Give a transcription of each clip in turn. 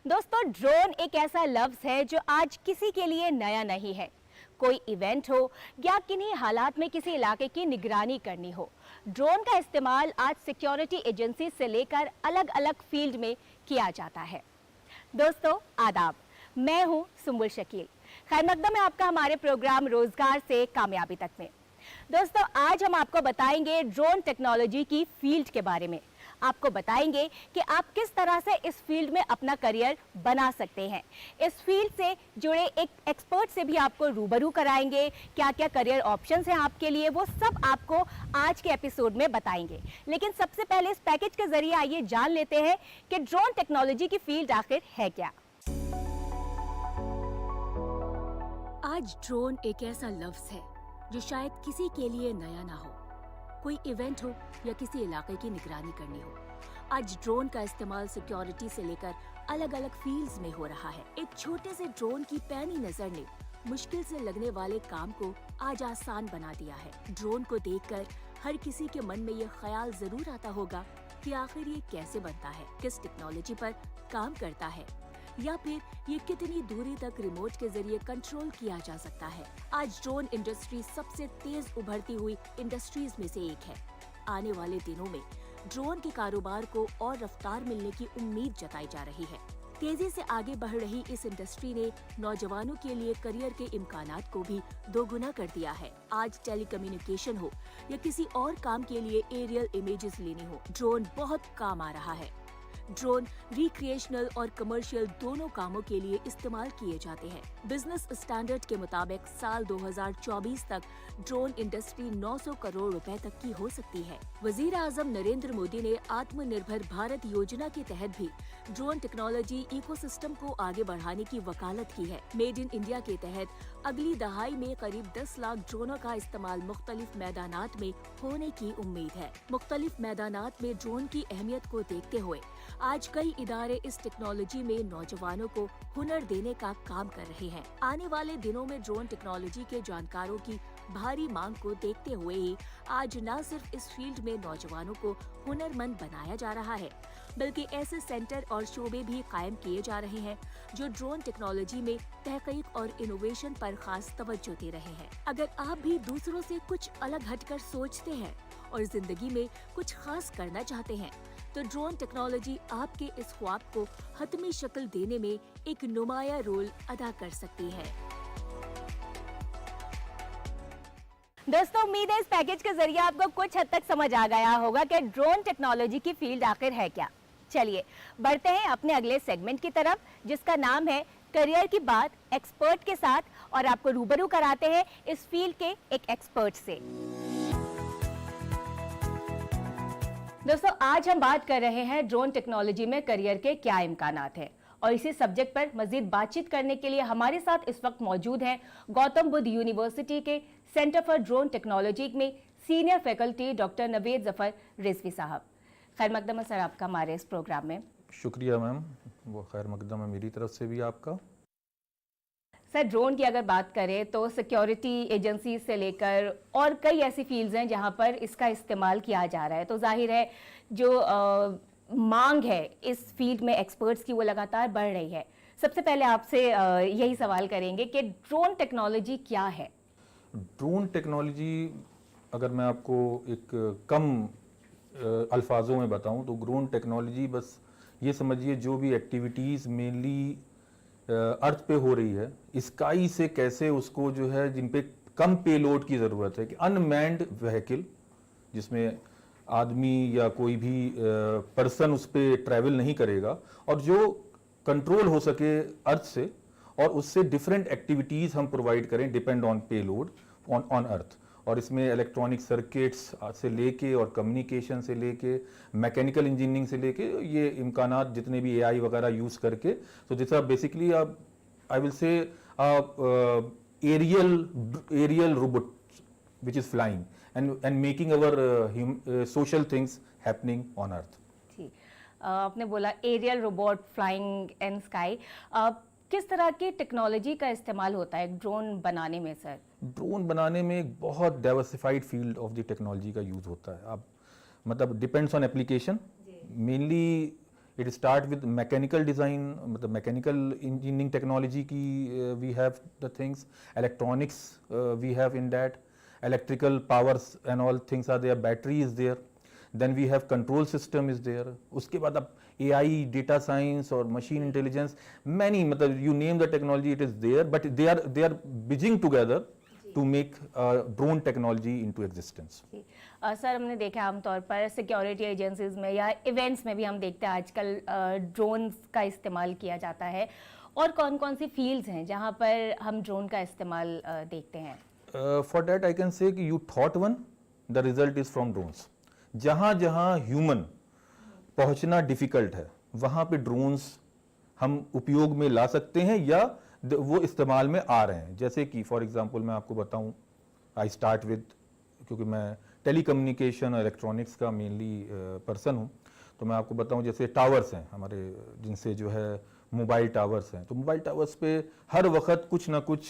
दोस्तों, ड्रोन एक ऐसा लफ्ज़ है जो आज किसी के लिए नया नहीं है। कोई इवेंट हो या किन्हीं हालात में किसी इलाके की निगरानी करनी हो, ड्रोन का इस्तेमाल आज सिक्योरिटी एजेंसी से लेकर अलग अलग फील्ड में किया जाता है। दोस्तों, आदाब, मैं हूं सुम्बुल शकील। खैर मकदम है आपका हमारे प्रोग्राम रोजगार से कामयाबी तक में। दोस्तों, आज हम आपको बताएंगे ड्रोन टेक्नोलॉजी की फील्ड के बारे में। आपको बताएंगे कि आप किस तरह से इस फील्ड में अपना करियर बना सकते हैं। इस फील्ड से जुड़े एक एक्सपर्ट से भी आपको रूबरू कराएंगे। क्या क्या करियर ऑप्शंस हैं आपके लिए, वो सब आपको आज के एपिसोड में बताएंगे। लेकिन सबसे पहले इस पैकेज के जरिए आइए जान लेते हैं कि ड्रोन टेक्नोलॉजी की फील्ड आखिर है क्या। आज ड्रोन एक ऐसा लफ्ज है जो शायद किसी के लिए नया ना हो। कोई इवेंट हो या किसी इलाके की निगरानी करनी हो, आज ड्रोन का इस्तेमाल सिक्योरिटी से लेकर अलग अलग फील्ड्स में हो रहा है। एक छोटे से ड्रोन की पैनी नजर ने मुश्किल से लगने वाले काम को आज आसान बना दिया है। ड्रोन को देखकर हर किसी के मन में ये ख्याल जरूर आता होगा कि आखिर ये कैसे बनता है, किस टेक्नोलॉजी पर काम करता है, या फिर ये कितनी दूरी तक रिमोट के जरिए कंट्रोल किया जा सकता है। आज ड्रोन इंडस्ट्री सबसे तेज उभरती हुई इंडस्ट्रीज में से एक है। आने वाले दिनों में ड्रोन के कारोबार को और रफ्तार मिलने की उम्मीद जताई जा रही है। तेजी से आगे बढ़ रही इस इंडस्ट्री ने नौजवानों के लिए करियर के इम्कानात को भी दोगुना कर दिया है। आज टेलीकम्युनिकेशन हो या किसी और काम के लिए एरियल इमेजेस लेनी हो, ड्रोन बहुत काम आ रहा है। ड्रोन रिक्रिएशनल और कमर्शियल दोनों कामों के लिए इस्तेमाल किए जाते हैं। बिजनेस स्टैंडर्ड के मुताबिक साल 2024 तक ड्रोन इंडस्ट्री 900 करोड़ रुपए तक की हो सकती है। वजीर आजम नरेंद्र मोदी ने आत्मनिर्भर भारत योजना के तहत भी ड्रोन टेक्नोलॉजी इकोसिस्टम को आगे बढ़ाने की वकालत की है। मेड इन इंडिया के तहत अगली दहाई में करीब 10 लाख ड्रोनों का इस्तेमाल मुख्तलिफ मैदानात में होने की उम्मीद है। मुख्तलिफ मैदानात में ड्रोन की अहमियत को देखते हुए आज कई इदारे इस टेक्नोलॉजी में नौजवानों को हुनर देने का काम कर रहे हैं। आने वाले दिनों में ड्रोन टेक्नोलॉजी के जानकारों की भारी मांग को देखते हुए ही आज न सिर्फ इस फील्ड में नौजवानों को हुनरमंद बनाया जा रहा है, बल्कि ऐसे सेंटर और शोबे भी कायम किए जा रहे हैं जो ड्रोन टेक्नोलॉजी में तहकीक और इनोवेशन पर खास तवज्जो दे रहे हैं। अगर आप भी दूसरों से कुछ अलग हटकर सोचते हैं और जिंदगी में कुछ खास करना चाहते हैं, तो ड्रोन टेक्नोलॉजी आपके इस ख्वाब को हतमी शक्ल देने में एक नुमाया रोल अदा कर सकती है। दोस्तों, उम्मीद है इस पैकेज के जरिए आपको कुछ हद तक समझ आ गया होगा कि ड्रोन टेक्नोलॉजी की फील्ड आखिर है क्या। चलिए बढ़ते हैं अपने अगले सेगमेंट की तरफ, जिसका नाम है करियर की बात एक्सपर्ट के साथ, और आपको रूबरू कराते हैं इस फील्ड के एक एक्सपर्ट से। दोस्तों, आज हम बात कर रहे हैं ड्रोन टेक्नोलॉजी में करियर के क्या इम्कानात हैं, और इसी सब्जेक्ट पर मजीद बातचीत करने के लिए हमारे साथ इस वक्त मौजूद हैं गौतम बुद्ध यूनिवर्सिटी के सेंटर फॉर ड्रोन टेक्नोलॉजी में senior faculty doctor Naved Zafar Rizvi साहब। खैर मकदम है सर आपका हमारे इस प्रोग्राम में। शुक्रिया मैम, वो खैर मकदम है मेरी तरफ से भी आपका। सर, ड्रोन की अगर बात करें तो सिक्योरिटी एजेंसी से लेकर और कई ऐसी फील्ड्स हैं जहां पर इसका इस्तेमाल किया जा रहा है, तो जाहिर है जो मांग है इस फील्ड में एक्सपर्ट्स की वो लगातार बढ़ रही है। सबसे पहले आपसे यही सवाल करेंगे कि ड्रोन टेक्नोलॉजी क्या है। ड्रोन टेक्नोलॉजी अगर मैं आपको एक कम अल्फाजों में बताऊं तो ड्रोन टेक्नोलॉजी बस ये समझिए जो भी एक्टिविटीज़ मेनली अर्थ पे हो रही है, स्काई से कैसे उसको जो है जिन पे कम पेलोड की ज़रूरत है, कि अनमैन्ड व्हीकल जिसमें आदमी या कोई भी पर्सन उस पर ट्रैवल नहीं करेगा, और जो कंट्रोल हो सके अर्थ से, और उससे डिफरेंट एक्टिविटीज़ हम प्रोवाइड करें depend on payload on earth. और इसमें इलेक्ट्रॉनिक सर्किट्स से लेके और कम्युनिकेशन से लेके मैकेनिकल इंजीनियरिंग से लेके ये इम्कानात जितने भी एआई वगैरह यूज़ करके, तो जैसा basically I will say aerial robot which is flying and making our social things happening on earth। जी, आपने बोला aerial robot flying in sky, किस तरह की टेक्नोलॉजी का इस्तेमाल होता है ड्रोन बनाने में सर? ड्रोन बनाने में एक बहुत diversified field of the technology का यूज़ होता है। आप मतलब depends on application. Mainly it start with mechanical design, मतलब मैकेनिकल इंजीनियरिंग टेक्नोलॉजी की we have the things, electronics we have in that, electrical powers and all things are there, battery is there, then we have control system is there, उसके बाद अब AI, data science और machine intelligence, many, मतलब you name the technology, it is there, but they are bridging together to make drone technology into existence. Sir हमने देखा आमतौर पर security agencies में या इवेंट्स में भी हम देखते हैं आजकल ड्रोन्स का इस्तेमाल किया जाता है, और कौन कौन सी फील्ड्स हैं जहां पर हम ड्रोन का इस्तेमाल देखते हैं? For that I can say कि you thought one, the result is from drones. जहाँ जहाँ ह्यूमन पहुँचना डिफ़िकल्ट है वहाँ पे ड्रोन्स हम उपयोग में ला सकते हैं या वो इस्तेमाल में आ रहे हैं. जैसे कि फॉर एग्जांपल मैं आपको बताऊं, आई स्टार्ट विद, क्योंकि मैं टेलीकम्युनिकेशन और इलेक्ट्रॉनिक्स का मेनली पर्सन हूं, तो मैं आपको बताऊं जैसे टावर्स हैं हमारे, जिनसे जो है मोबाइल टावर्स हैं, तो मोबाइल टावर्स पे हर वक्त कुछ ना कुछ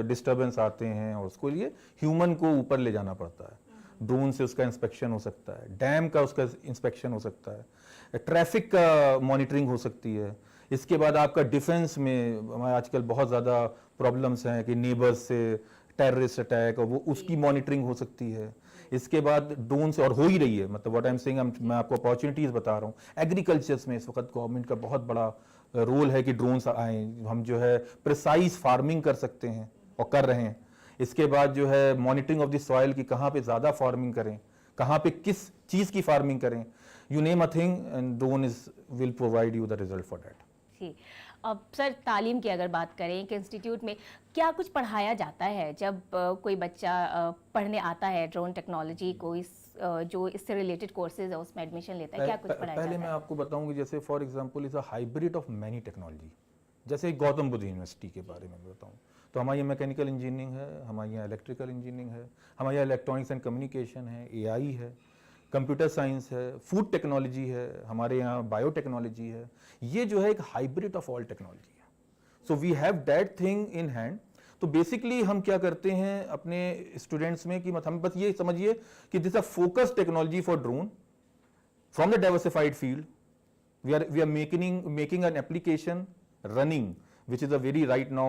डिस्टरबेंस आते हैं और उसको लिए ह्यूमन को ऊपर ले जाना पड़ता है. ड्रोन से उसका इंस्पेक्शन हो सकता है, डैम का उसका इंस्पेक्शन हो सकता है, ट्रैफिक का मॉनिटरिंग हो सकती है. इसके बाद आपका डिफेंस में हमारे आजकल बहुत ज़्यादा प्रॉब्लम्स हैं कि नेबर्स से टेररिस्ट अटैक, और वो उसकी मॉनिटरिंग हो सकती है. इसके बाद ड्रोन से, और हो ही रही है, मतलब व्हाट आई एम सेइंग, मैं आपको अपॉर्चुनिटीज़ बता रहा हूँ. एग्रीकल्चर्स में इस वक्त गवर्नमेंट का बहुत बड़ा रोल है कि ड्रोन्स आए, हम जो है प्रिसाइज फार्मिंग कर सकते हैं और कर रहे हैं. इसके बाद जो है मॉनिटरिंग ऑफ द सॉइल की कहाँ पे ज़्यादा फार्मिंग करें, कहाँ पे किस चीज़ की फार्मिंग करें, you name a thing and drone is will provide you the result for that. जी, अब सर तालीम की अगर बात करें, एक इंस्टीट्यूट में क्या कुछ पढ़ाया जाता है जब कोई बच्चा पढ़ने आता है ड्रोन टेक्नोलॉजी को, जो इससे रिलेटेड कोर्सेज है उसमें एडमिशन लेता है, क्या कुछ पढ़ाया जाता है? पहले मैं आपको बताऊं कि जैसे for example is a hybrid of many technology. जैसे गौतम बुद्ध यूनिवर्सिटी के बारे में बताऊं तो हमारे यहाँ मैकेनिकल इंजीनियरिंग है, हमारे यहाँ इलेक्ट्रिकल इंजीनियरिंग है, हमारे यहाँ इलेक्ट्रॉनिक्स एंड कम्युनिकेशन है, AI है, कंप्यूटर साइंस है, फूड टेक्नोलॉजी है, हमारे यहाँ बायोटेक्नोलॉजी है. ये जो है एक हाइब्रिड ऑफ ऑल टेक्नोलॉजी है. So we have that thing in hand. तो बेसिकली हम क्या करते हैं अपने स्टूडेंट्स में कि हम बस ये समझिए कि this a focus technology for drone from the diversified field. We are making an application running, which is a very right now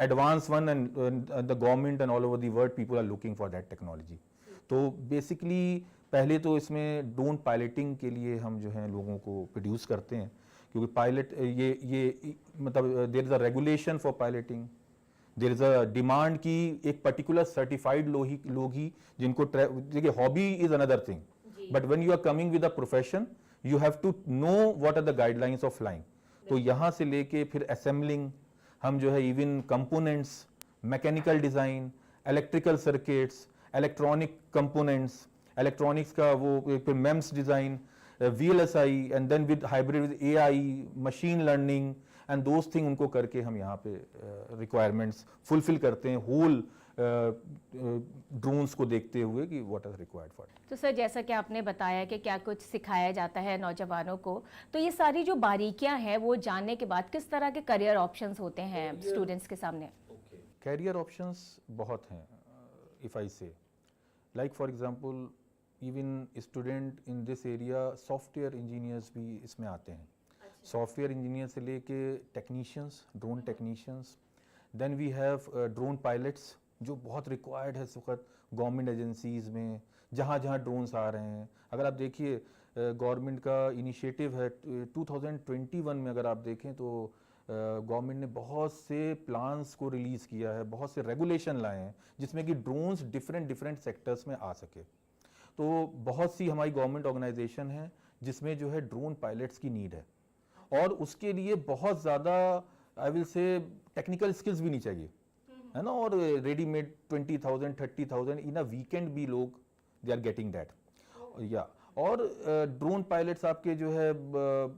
advanced one, and the government and all over the world people are looking for that technology. तो basically पहले तो इसमें drone piloting के लिए हम जो है लोगों को प्रोड्यूस करते हैं, क्योंकि पायलट ये मतलब there is a regulation for piloting, there is a demand की एक पर्टिकुलर सर्टिफाइड लोग ही जिनको, देखिए hobby is another thing, but when you are coming with a profession you have to know what are the guidelines of flying. तो यहाँ से लेके फिर असेंबलिंग, हम जो है even components, mechanical design, electrical circuits, electronic components, electronics का वो फिर MEMS design, VLSI, and then with hybrid with AI, machine learning and those thing, उनको करके हम यहाँ पे रिक्वायरमेंट्स फुलफिल करते हैं होल ड्रोन्स को देखते हुए कि व्हाट इज रिक्वायर्ड फॉर. तो सर जैसा कि आपने बताया कि क्या कुछ सिखाया जाता है नौजवानों को, तो ये सारी जो बारीकियां हैं वो जानने के बाद किस तरह के करियर ऑप्शंस होते हैं स्टूडेंट्स के सामने? कैरियर ऑप्शंस बहुत हैं. If I say like for example even student in this area, software engineers भी इसमें आते हैं. सॉफ्टवेयर इंजीनियर से लेके technicians, drone technicians, then we have drone pilots जो बहुत रिक्वायर्ड है इस वक्त गवर्नमेंट एजेंसीज़ में, जहाँ जहाँ ड्रोन्स आ रहे हैं. अगर आप देखिए गवर्नमेंट का इनिशिएटिव है 2021 में, अगर आप देखें तो गवर्नमेंट ने बहुत से प्लान्स को रिलीज़ किया है, बहुत से रेगुलेशन लाए हैं जिसमें कि ड्रोन्स डिफरेंट सेक्टर्स में आ सके. तो बहुत सी हमारी गवर्नमेंट ऑर्गेनाइजेशन है जिसमें जो है ड्रोन पायलट्स की नीड है, और उसके लिए बहुत ज़्यादा आई विल से टेक्निकल स्किल्स भी नहीं चाहिए, है ना. और रेडीमेड 20,000 30,000 इन अ वीकेंड भी लोग दे आर गेटिंग दैट. या और ड्रोन पायलट्स आपके जो है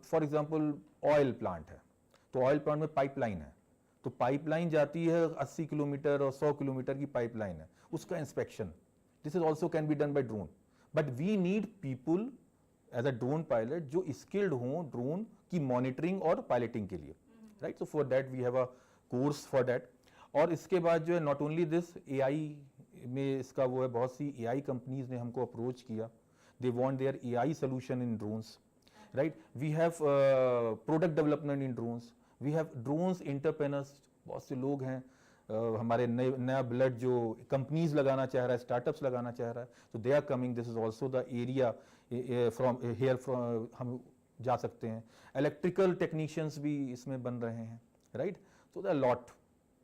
फॉर एग्जांपल ऑयल प्लांट है, तो ऑयल प्लांट में पाइपलाइन है, तो पाइपलाइन जाती है 80 किलोमीटर और 100 किलोमीटर की पाइपलाइन है, उसका inspection, this is also can be done by drone. But we need people as a drone pilot जो स्किल्ड हों ड्रोन की मॉनिटरिंग और पायलटिंग के लिए, right. So for that we have a course for that. और इसके बाद जो है नॉट ओनली दिस, AI में इसका वो है, बहुत सी AI कंपनीज ने हमको अप्रोच किया, they want their AI solution in drones. right? We have product development in drones. We have drones entrepreneurs, बहुत से लोग हैं हमारे नया ब्लड जो कंपनीज लगाना चाह रहा है, स्टार्टअप्स लगाना चाह रहा है, तो they are coming. This is also the area from here from हम जा सकते हैं. इलेक्ट्रिकल टेक्नीशियंस भी इसमें बन रहे हैं, राइट? सो द लॉट,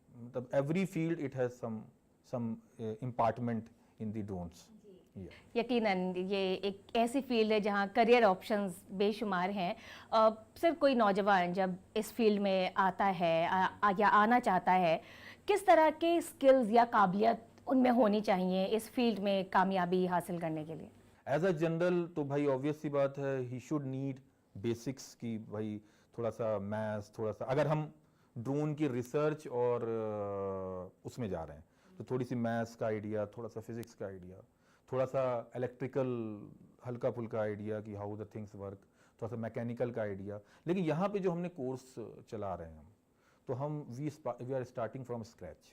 मतलब every field it has some importance in the drones. यकीनन ये एक ऐसी फील्ड है जहाँ करियर ऑप्शंस बेशुमार हैं. सर, कोई नौजवान जब इस फील्ड में आता है या आना चाहता है, किस तरह के स्किल्स या काबिलियत उनमें होनी चाहिए इस फील्ड में कामयाबी हासिल करने के लिए? एज अ जनरल तो भाई ऑब्वियस सी बात है, ही शुड नीड बेसिक्स की, भाई थोड़ा सा मैथ्स, थोड़ा सा, अगर हम ड्रोन की रिसर्च और उसमें जा रहे हैं तो थोड़ी सी मैथ्स का आइडिया, थोड़ा सा फिजिक्स का आइडिया, थोड़ा सा इलेक्ट्रिकल हल्का फुल्का आइडिया कि हाउ द थिंग्स वर्क, थोड़ा सा मैकेनिकल का आइडिया. लेकिन यहाँ पे जो हमने कोर्स चला रहे हैं हम, तो हम we are starting from scratch.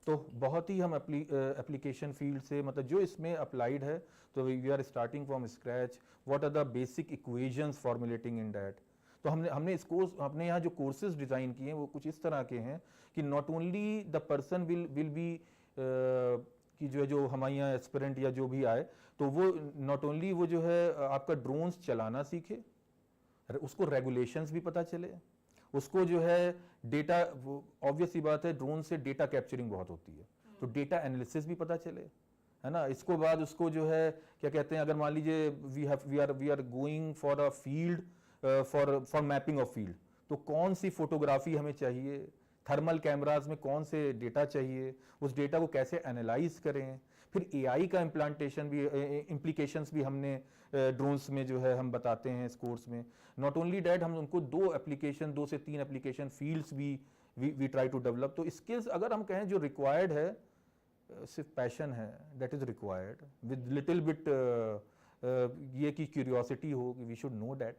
तो बहुत ही हम एप्लीकेशन फील्ड से, मतलब जो इसमें अप्लाइड है, तो we are starting from scratch. What are the basic equations formulating in that. तो हमने इस कोर्स, अपने यहाँ जो कोर्सेज डिज़ाइन किए हैं वो कुछ इस तरह के हैं कि not only the person will be कि जो हमारे यहाँ एस्पिरेंट या जो भी आए, तो वो नॉट ओनली वो जो है आपका ड्रोन्स चलाना सीखे, उसको रेगुलेशंस भी पता चले, उसको जो है डेटा, ऑब्वियस सी बात है ड्रोन से डेटा कैप्चरिंग बहुत होती है, तो डेटा एनालिसिस भी पता चले, है ना. इसको बाद उसको जो है क्या कहते हैं, अगर मान लीजिए we are going for a field, for mapping of field, तो कौन सी फोटोग्राफी हमें चाहिए, थर्मल कैमराज में कौन से डेटा चाहिए, उस डेटा को कैसे एनालाइज करें. फिर एआई का इम्प्लांटेशन भी, इम्प्लीकेशंस भी हमने ड्रोन्स में जो है हम बताते हैं इस कोर्स में. नॉट ओनली डैट, हम उनको 2 से 3 एप्लीकेशन फील्ड्स भी वी ट्राई टू डेवलप. तो स्किल्स अगर हम कहें जो रिक्वायर्ड है, सिर्फ पैशन है, that is required with little bit ये की क्यूरियोसिटी हो कि वी शुड नो दैट,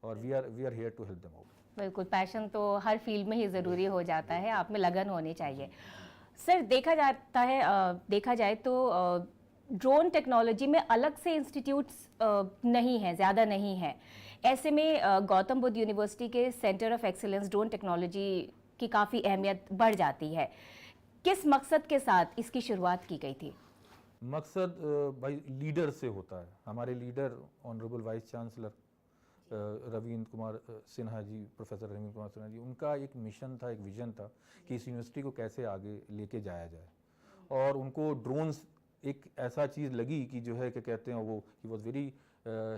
और we are here to help them out. बिल्कुल, पैशन तो हर फील्ड में ही ज़रूरी हो जाता है, आप में लगन होनी चाहिए. सर, देखा जाए तो ड्रोन टेक्नोलॉजी में अलग से इंस्टीट्यूट्स नहीं हैं, ज़्यादा नहीं है. ऐसे में गौतम बुद्ध यूनिवर्सिटी के centre of excellence drone technology की काफ़ी अहमियत बढ़ जाती है. किस मकसद के साथ इसकी शुरुआत की गई थी? मकसद भाई लीडर से होता है. हमारे leader honourable vice chancellor Ravindra Kumar Sinha ji, professor Ravindra Kumar Sinha ji, उनका एक मिशन था, एक विजन था कि इस यूनिवर्सिटी को कैसे आगे लेके जाया जाए. और उनको ड्रोन्स एक ऐसा चीज़ लगी कि जो है क्या कहते हैं, वो ही was very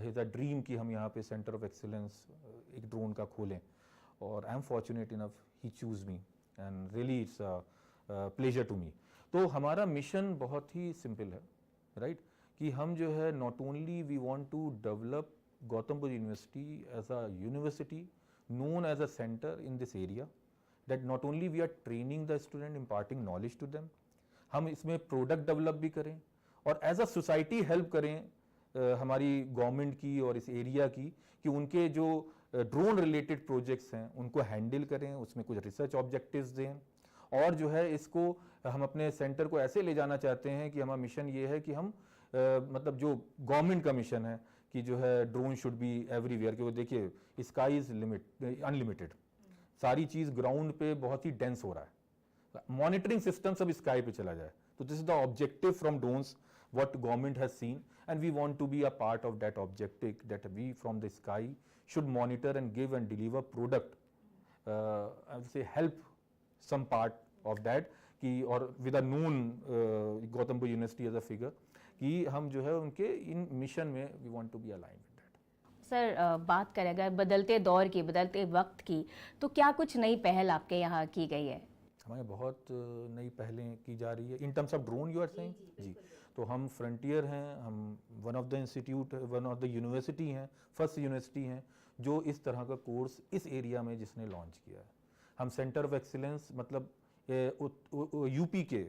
his a dream कि हम यहाँ पे सेंटर ऑफ एक्सीलेंस एक ड्रोन का खोलें. और I am fortunate enough he choose me and really it's a pleasure to me. तो हमारा मिशन बहुत ही सिंपल है, राइट, कि हम जो है not only we want to develop Gautam Buddha University as a university known as a center in this area, that not only we are training the student, imparting knowledge to them, हम इसमें product develop भी करें और as a society help करें हमारी government की और इस एरिया की, कि उनके जो ड्रोन रिलेटेड प्रोजेक्ट्स हैं उनको हैंडल करें, उसमें कुछ रिसर्च ऑब्जेक्टिव्स दें. और जो है इसको हम अपने सेंटर को ऐसे ले जाना चाहते हैं कि हमारा मिशन ये है कि हम मतलब जो गवर्नमेंट का मिशन है कि जो है ड्रोन शुड बी एवरीवेयर, कि वो देखिए स्काई इज अनलिमिटेड, सारी चीज़ ग्राउंड पे बहुत ही डेंस हो रहा है, मॉनिटरिंग सिस्टम सब स्काई पे चला जाए. तो this is the objective from drones what government has seen, and we want to be a part of that objective, that we from the sky should monitor and give and deliver product, I would say help some part of that, कि और with a known Gautam Buddha University as a figure, कि हम जो है उनके इन mission में we want to be aligned with that. Sir, बात करें अगर बदलते दौर की, बदलते वक्त की, तो क्या कुछ नई पहल आपके यहाँ की गई है? हमारे बहुत नई पहलें की जा रही है in terms of drone, you are saying जी. तो हम फ्रंटियर हैं, हम one of the institute, one of the university हैं, फर्स्ट यूनिवर्सिटी हैं जो इस तरह का कोर्स इस एरिया में जिसने लॉन्च किया है. हम सेंटर ऑफ एक्सीलेंस मतलब यूपी के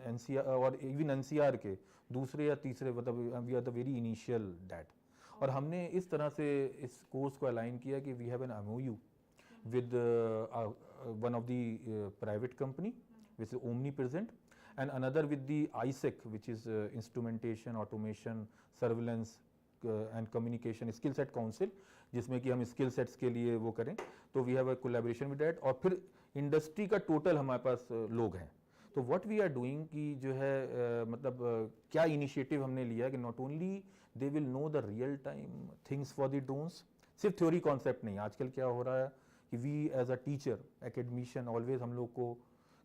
एनसीआर और इवन एनसीआर के दूसरे या तीसरे, मतलब we are the very initial that. और हमने इस तरह से इस कोर्स को अलाइन किया कि we have an MOU with one of the private company which is omnipresent, and another with the ISEC, which is instrumentation, automation, surveillance and communication skill set council, जिसमें कि हम स्किल सेट्स के लिए वो करें, तो we have a collaboration with that. और फिर इंडस्ट्री का टोटल हमारे पास लोग हैं। तो व्हाट वी आर डूइंग कि जो है क्या इनिशिएटिव हमने लिया कि not only they will know the real time things for the drones, सिर्फ थ्योरी कॉन्सेप्ट नहीं। आजकल क्या हो रहा है कि we as a teacher academician always हम लोग को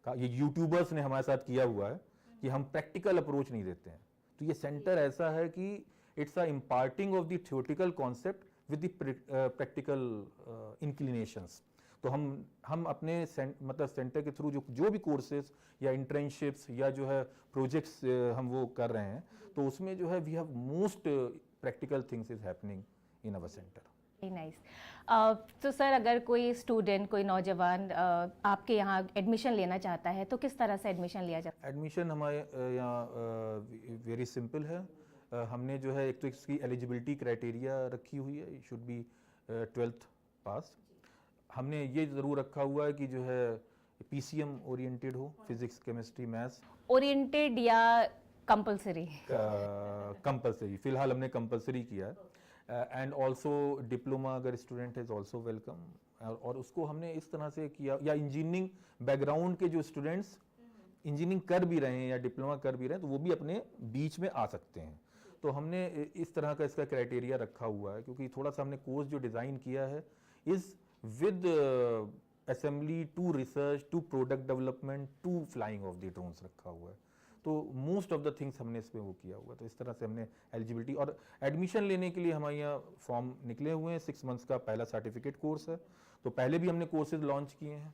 ये यूट्यूबर्स ने हमारे साथ किया हुआ है कि हम प्रैक्टिकल अप्रोच नहीं देते हैं। तो ये सेंटर ऐसा है कि it's a imparting of the theoretical concept with the practical inclinations. तो हम अपने मतलब सेंटर के थ्रू जो भी कोर्सेज या इंटर्नशिप्स या जो है प्रोजेक्ट्स हम वो कर रहे हैं, तो उसमें जो है we have most practical things is happening in our centre. Nice. तो सर, अगर कोई स्टूडेंट, कोई नौजवान आपके यहाँ एडमिशन लेना चाहता है तो किस तरह से एडमिशन लिया जाता है? एडमिशन हमारे यहाँ वेरी सिंपल है। हमने जो है एक तो इसकी एलिजिबिलिटी क्राइटेरिया रखी हुई है, शुड बी 12th पास। हमने ये ज़रूर रखा हुआ है कि जो है PCM ओरिएंटेड हो, फिजिक्स केमिस्ट्री मैथ्स। ओरिएंटेड या कंपलसरी? कंपलसरी, फिलहाल हमने कंपलसरी किया है। एंड ऑल्सो डिप्लोमा अगर स्टूडेंट इज ऑल्सो वेलकम। और उसको हमने इस तरह से किया, या इंजीनियरिंग बैकग्राउंड के जो स्टूडेंट्स इंजीनियरिंग कर भी रहे हैं या डिप्लोमा कर भी रहे हैं, तो वो भी अपने बीच में आ सकते हैं। तो हमने इस तरह का इसका क्राइटेरिया रखा हुआ है, क्योंकि थोड़ा सा हमने कोर्स जो डिज़ाइन किया है is with assembly to research to product development to flying of the drones रखा हुआ है। तो मोस्ट ऑफ द थिंग्स हमने इसमें वो किया हुआ। तो इस तरह से हमने एलिजिबिलिटी और एडमिशन लेने के लिए हमारे यहाँ फॉर्म निकले हुए हैं। 6 मंथ्स का पहला सर्टिफिकेट कोर्स है। तो पहले भी हमने कोर्सेज लॉन्च किए हैं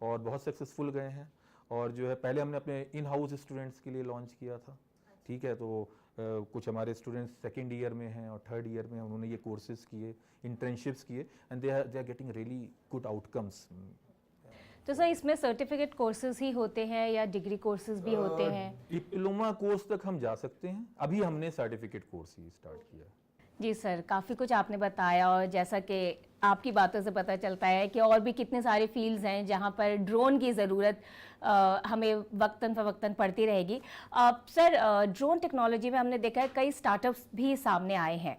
और बहुत सक्सेसफुल गए हैं। और जो है पहले हमने अपने इन हाउस स्टूडेंट्स के लिए लॉन्च किया था, ठीक है। तो कुछ हमारे स्टूडेंट्स 2nd ईयर में हैं और 3rd ईयर में हैं, उन्होंने ये कोर्सेज किए, इंटर्नशिप्स किए, and they are getting really good outcomes. तो सर, इसमें सर्टिफिकेट कोर्सेज ही होते हैं या डिग्री कोर्सेज भी होते हैं? डिप्लोमा कोर्स तक हम जा सकते हैं, अभी हमने सर्टिफिकेट कोर्स ही स्टार्ट किया। जी सर, काफ़ी कुछ आपने बताया, और जैसा कि आपकी बातों से पता चलता है कि और भी कितने सारे फील्ड्स हैं जहां पर ड्रोन की ज़रूरत हमें वक्तन फ़वक्तन पड़ती रहेगी। सर, ड्रोन टेक्नोलॉजी में हमने देखा है कई स्टार्टअप्स भी सामने आए हैं,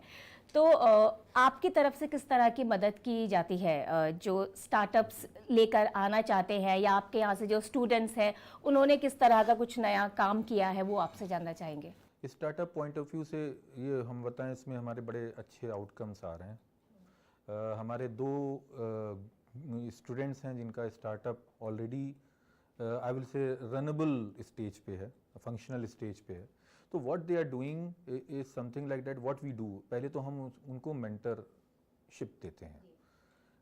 तो आपकी तरफ से किस तरह की मदद की जाती है? जो स्टार्टअप्स लेकर आना चाहते हैं या आपके यहाँ से जो स्टूडेंट्स हैं उन्होंने किस तरह का कुछ नया काम किया है, वो आपसे जानना चाहेंगे। स्टार्टअप पॉइंट ऑफ व्यू से ये हम बताएं, इसमें हमारे बड़े अच्छे आउटकम्स आ रहे हैं। हमारे 2 स्टूडेंट्स हैं जिनका स्टार्टअप ऑलरेडी आई विल से रनएबल स्टेज पे है, फंक्शनल स्टेज पे है। तो what they are doing is something like that what we do. पहले तो हम उनको मेंटरशिप देते हैं,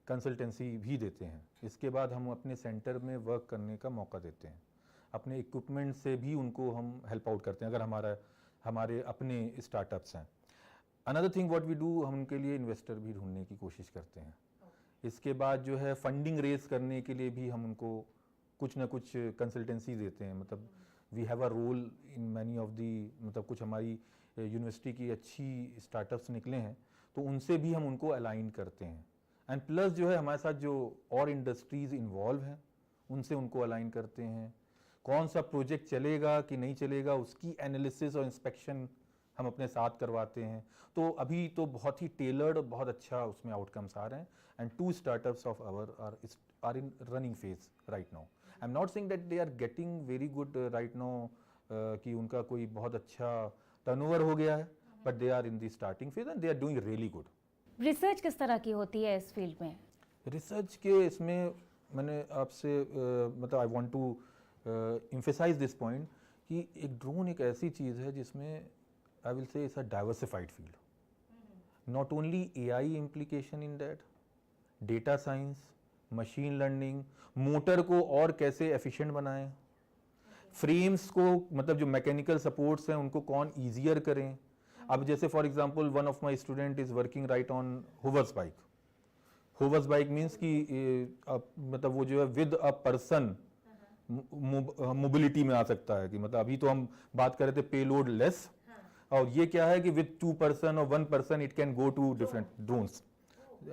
कंसल्टेंसी भी देते हैं। इसके बाद हम अपने सेंटर में वर्क करने का मौका देते हैं, अपने इक्विपमेंट से भी उनको हम हेल्प आउट करते हैं अगर हमारे अपने स्टार्टअप्स हैं। Another thing what we do, हम उनके लिए इन्वेस्टर भी ढूंढने की कोशिश करते हैं। इसके बाद जो है फंडिंग रेज करने के लिए भी हम उनको कुछ ना कुछ कंसल्टेंसी देते हैं। मतलब we have a role in many of the, मतलब कुछ हमारी यूनिवर्सिटी की अच्छी स्टार्टअप्स निकले हैं तो उनसे भी हम उनको अलाइन करते हैं। एंड प्लस जो है हमारे साथ जो और इंडस्ट्रीज़ इन्वॉल्व हैं उनसे उनको अलाइन करते हैं। कौन सा प्रोजेक्ट चलेगा कि नहीं चलेगा उसकी एनालिसिस और इंस्पेक्शन हम अपने साथ करवाते हैं। तो अभी तो बहुत ही टेलर्ड, बहुत अच्छा उसमें आउटकम्स आ रहे हैं। And 2 startups of our are in running phase right now. I am not saying that they are getting very good right now कि उनका कोई बहुत अच्छा टर्नओवर हो गया है, but they are in the starting phase and they are doing really good. Research किस तरह की होती है इस फील्ड में? रिसर्च के इसमें मैंने आपसे मतलब I want to emphasize this point कि एक ड्रोन एक ऐसी चीज़ है जिसमें आई विल से it's a diversified field. Not only AI implication in that, data science, machine learning, motor को और कैसे एफिशिएंट बनाएं, फ्रेम्स को मतलब जो मैकेनिकल सपोर्ट्स हैं उनको कौन ईजियर करें। अब जैसे for example one of my student is working right on hovers bike. Hovers bike means कि मतलब वो जो है विद अ पर्सन मोबिलिटी में आ सकता है कि मतलब अभी तो हम बात कर रहे थे पेलोड लेस, और ये क्या है कि विद 2 पर्सन और 1 person it can go to different drones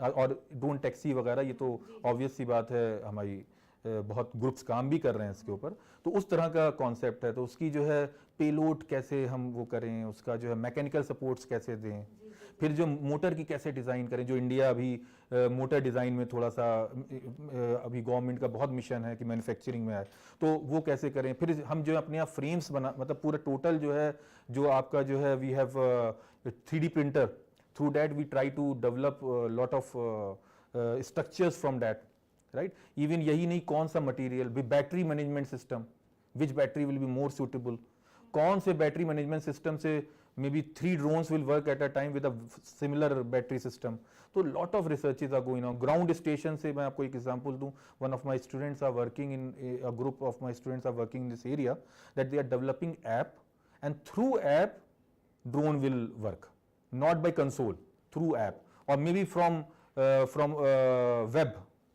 और ड्रोन टैक्सी वगैरह। ये तो ऑब्वियस सी बात है, हमारी बहुत ग्रुप्स काम भी कर रहे हैं इसके ऊपर। तो उस तरह का कॉन्सेप्ट है। तो उसकी जो है पेलोड कैसे हम वो करें, उसका जो है मैकेनिकल सपोर्ट्स कैसे दें, फिर जो मोटर की कैसे डिज़ाइन करें, जो इंडिया अभी मोटर डिज़ाइन में थोड़ा सा अभी गवर्नमेंट का बहुत मिशन है कि मैन्युफैक्चरिंग में आए, तो वो कैसे करें। फिर हम जो अपने यहाँ फ्रेम्स बना, मतलब पूरा टोटल जो है, जो आपका जो है, we have 3D printer, through that we try to develop lot of structures from that, right. Even यही नहीं, कौन सा material, battery management system, which battery will be more suitable, कौन से बैटरी मैनेजमेंट सिस्टम से may be 3 drones will work at a time with a similar battery system. तो lot of researches are going on. Ground station से मैं आपको एक example दूं, one of my students are working in a group of my students are working in this area, that they are developing app, and through app drone will work, not by console, through app, or maybe from web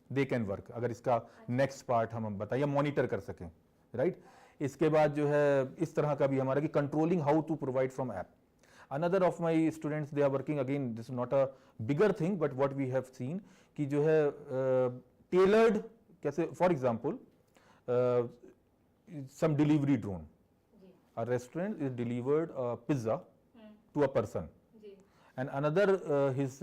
they can work. अगर इसका next part हम बताएं या monitor कर सकें, right? इसके बाद जो है इस तरह का भी हमारा कि controlling how to provide from app. Another of my students, they are working, again this is not a bigger thing, but what we have seen कि जो है टेलर्ड कैसे, for example some delivery drone, a restaurant is delivered pizza to a person and another his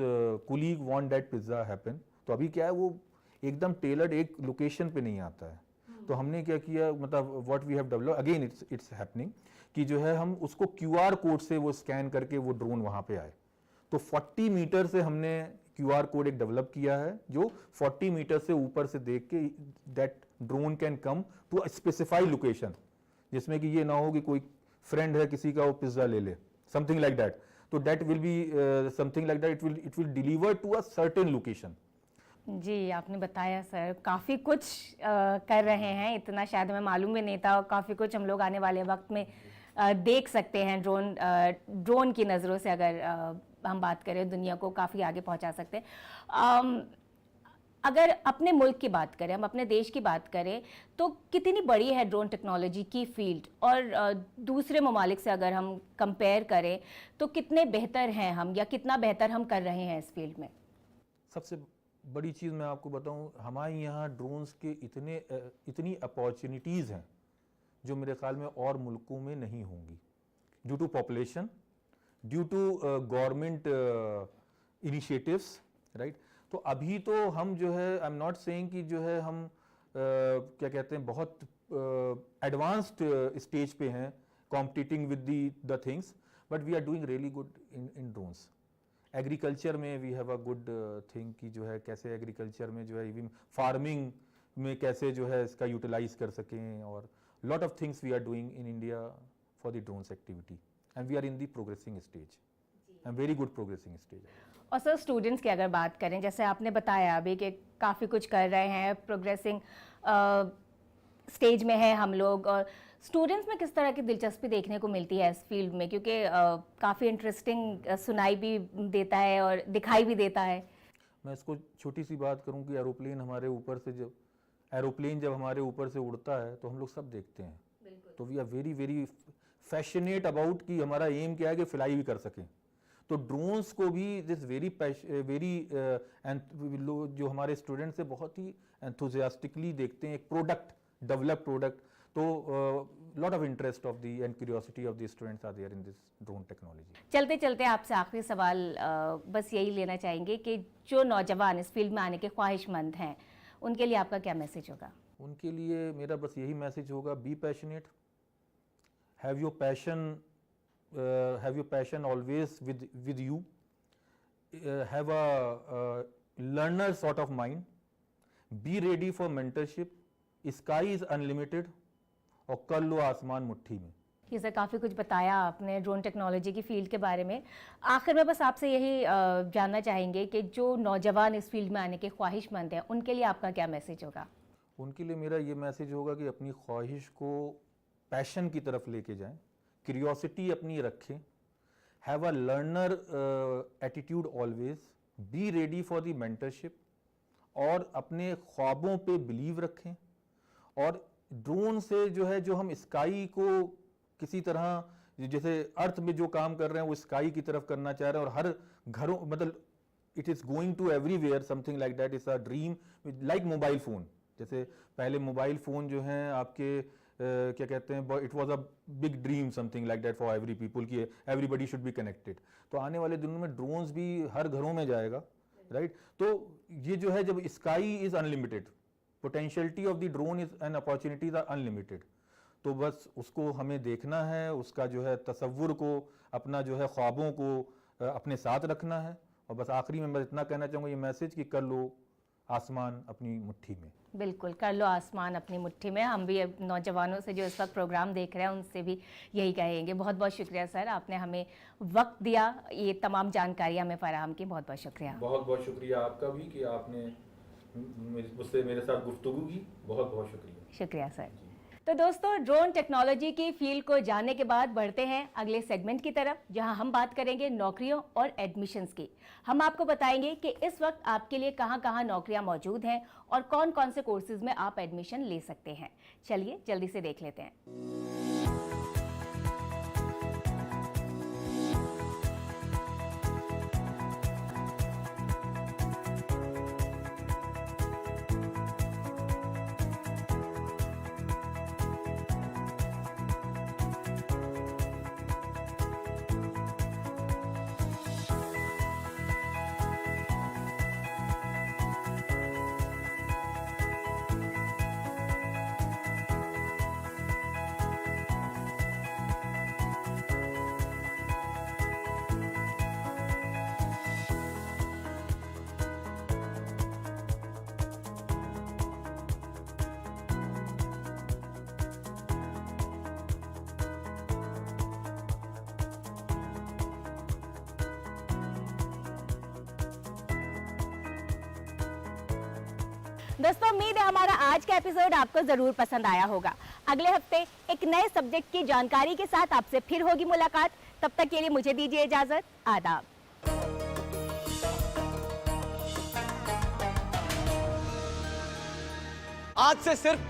colleague want that pizza happen. तो अभी क्या है, वो एकदम टेलर्ड एक लोकेशन पे नहीं आता है. तो हमने क्या किया, मतलब what we have develop, again it's happening कि जो है हम उसको QR कोड से वो स्कैन करके वो ड्रोन वहां पे आए. तो 40 मीटर से हमने QR कोड एक डेवलप किया है, जो 40 मीटर से ऊपर से देख के that drone can come to a specified location, जिसमें कि ये ना हो कि कोई फ्रेंड है किसी का, वो पिज्जा ले ले, समथिंग लाइक दैट. तो that will be something like that, it will deliver to a certain location. जी, आपने बताया सर, काफ़ी कुछ कर रहे हैं, इतना शायद हमें मालूम भी नहीं था, और काफ़ी कुछ हम लोग आने वाले वक्त में देख सकते हैं. ड्रोन की नज़रों से अगर हम बात करें, दुनिया को काफ़ी आगे पहुंचा सकते हैं. अगर अपने मुल्क की बात करें, हम अपने देश की बात करें, तो कितनी बड़ी है ड्रोन टेक्नोलॉजी की फील्ड, और दूसरे ममालिक से अगर हम कंपेयर करें तो कितने बेहतर हैं हम, या कितना बेहतर हम कर रहे हैं इस फील्ड में? सबसे बड़ी चीज़ मैं आपको बताऊं, हमारे यहाँ ड्रोन्स के इतनी अपॉर्चुनिटीज़ हैं जो मेरे ख्याल में और मुल्कों में नहीं होंगी, due to population, due to government initiatives, right. तो अभी तो हम जो है, आई एम नॉट सेइंग कि जो है हम क्या कहते हैं, बहुत एडवांस्ड स्टेज पे हैं competing with the things, but we are doing really good in drones. Agriculture में we have a good thing कि जो है कैसे एग्रीकल्चर में जो है, इवन फार्मिंग में कैसे जो है इसका यूटिलाइज कर सकें, और lot of things we are doing in India for the drones activity, and we are in the progressing stage, and very good progressing stage. और सर, स्टूडेंट्स की अगर बात करें, जैसे आपने बताया अभी कि काफ़ी कुछ कर रहे हैं, प्रोग्रेसिंग स्टेज में है हम लोग, और स्टूडेंट्स में किस तरह की दिलचस्पी देखने को मिलती है इस फील्ड में, क्योंकि काफ़ी इंटरेस्टिंग सुनाई भी देता है और दिखाई भी देता है. मैं इसको छोटी सी बात करूं कि एरोप्लेन हमारे ऊपर से जब हमारे ऊपर से उड़ता है तो हम लोग सब देखते हैं. तो we are very very passionate about कि हमारा एम क्या है कि फ्लाई भी कर सकें. तो ड्रोन्स को भी दिस वेरी जो हमारे स्टूडेंट्स है बहुत ही एंथुजियास्टिकली देखते हैं, एक प्रोडक्ट, डेवलप प्रोडक्ट. तो lot of interest of the and curiosity of the students are there in this drone technology. चलते चलते आपसे आखिरी सवाल बस यही लेना चाहेंगे कि जो नौजवान इस फील्ड में आने के ख्वाहिशमंद हैं, उनके लिए आपका क्या मैसेज होगा? उनके लिए मेरा बस यही मैसेज होगा, be passionate, have your passion always with you, have a learner sort of mind, be ready for mentorship, sky is unlimited, और कर लो आसमान मुट्ठी में. ये सर, काफ़ी कुछ बताया आपने ड्रोन टेक्नोलॉजी की फील्ड के बारे में. आखिर में बस आपसे यही जानना चाहेंगे कि जो नौजवान इस फील्ड में आने के ख्वाहिशमंद हैं, उनके लिए आपका क्या मैसेज होगा? उनके लिए मेरा ये मैसेज होगा कि अपनी ख्वाहिश को पैशन की तरफ लेके जाएं, क्यूरियोसिटी अपनी रखें, have a learner attitude always, be ready for the mentorship, और अपने ख्वाबों पे बिलीव रखें. और ड्रोन से जो है, जो हम स्काई को किसी तरह, जैसे अर्थ में जो काम कर रहे हैं वो स्काई की तरफ करना चाह रहे हैं, और हर घरों, मतलब it is going to everywhere, something like that is a dream, like mobile phone. जैसे पहले मोबाइल फ़ोन जो हैं आपके क्या कहते हैं, it was a big dream something like that for every people कि एवरीबडी शुड बी कनेक्टेड। तो आने वाले दिनों में ड्रोन्स भी हर घरों में जाएगा, राइट। तो ये जो है, जब sky is unlimited, potentiality of the drone is and opportunities are unlimited. तो बस उसको हमें देखना है, उसका जो है तसव्वुर को, अपना जो है ख्वाबों को अपने साथ रखना है। और बस आखिरी में मैं इतना कहना चाहूँगा, ये मैसेज कि कर लो आसमान अपनी मुट्ठी में। बिल्कुल, कर लो आसमान अपनी मुट्ठी में। हम भी अब नौजवानों से जो इस वक्त प्रोग्राम देख रहे हैं उनसे भी यही कहेंगे। बहुत बहुत शुक्रिया सर, आपने हमें वक्त दिया, ये तमाम जानकारी हमें फराहम की। बहुत बहुत शुक्रिया। बहुत बहुत शुक्रिया आपका भी कि आपने मुझसे मेरे साथ गुफ्तगू की। बहुत बहुत शुक्रिया। शुक्रिया सर। तो दोस्तों, ड्रोन टेक्नोलॉजी की फील्ड को जानने के बाद बढ़ते हैं अगले सेगमेंट की तरफ, जहां हम बात करेंगे नौकरियों और एडमिशन्स की। हम आपको बताएंगे कि इस वक्त आपके लिए कहां-कहां नौकरियां मौजूद हैं और कौन-कौन से कोर्सेज में आप एडमिशन ले सकते हैं। चलिए जल्दी से देख लेते हैं। दोस्तों, उम्मीद है हमारा आज का एपिसोड आपको जरूर पसंद आया होगा। अगले हफ्ते एक नए सब्जेक्ट की जानकारी के साथ आपसे फिर होगी मुलाकात। तब तक के लिए मुझे दीजिए इजाजत। आदाब। आज से सिर्फ